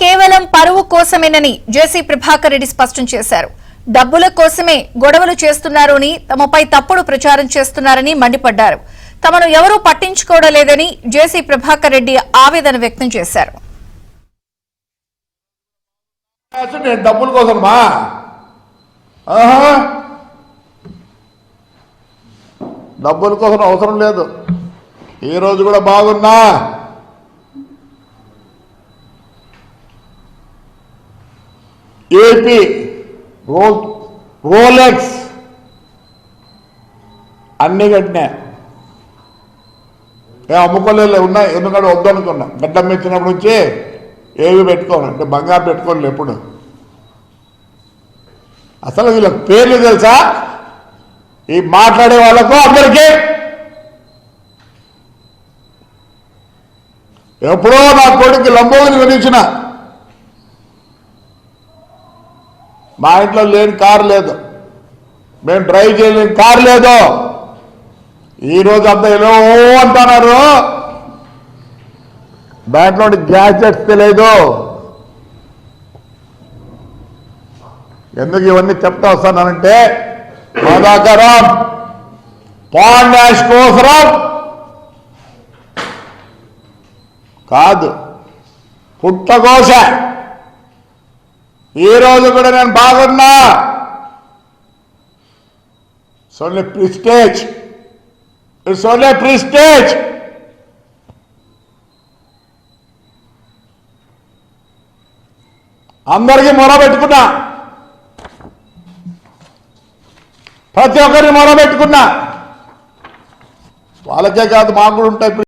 కేవలం పరువు కోసమేనని జేసీ ప్రభాకర్ రెడ్డి స్పష్టం చేశారు. డబ్బుల కోసమే గొడవలు చేస్తున్నారు అని, తమపై తప్పుడు ప్రచారం చేస్తున్నారని మండిపడ్డారు. తమను ఎవరూ పట్టించుకోవడం లేదని జేసీ ప్రభాకర్ రెడ్డి ఆవేదన వ్యక్తం చేశారు. డబ్బుల కోసమా? డబ్బుల కోసం అవసరం లేదు. ఈ రోజు కూడా బాగున్నా. ఏపీ రోలెక్స్ అన్ని కట్టినా అమ్ముకోలేదు, ఉన్నాయి. ఎందుకంటే వద్దు అనుకున్నా. గడ్డం ఇచ్చినప్పుడు నుంచి ఏవి పెట్టుకోను, అంటే బంగారు పెట్టుకోలేదు ఎప్పుడు. అసలు వీళ్ళ పేర్లు తెలుసా? ఈ మాట్లాడే వాళ్ళకు అందరికీ ఎప్పుడో నా కొడుకు లంబోగిని కొనిచ్చిన. మా ఇంట్లో లేని కారు లేదు, మేము డ్రైవ్ చేయలేని కారు లేదు. ఈరోజు అంతా ఎలా అంటున్నారు, దాంట్లో గ్యాజెట్స్ తెలియదు. ఎందుకు ఇవన్నీ చెప్తా వస్తానంటే, బాధాకరం, పాండాష్ కోసరం కాదు, పుట్టకోశ. ఈరోజు కూడా నేను బాగున్నా. It's only prestige, it's only prestige. అందరికీ మొరబెట్టుకున్నా, ప్రతి ఒక్కరిని మొరబెట్టుకున్నా. వాళ్ళకే కాదు, మాకు కూడా ఉంటాయి.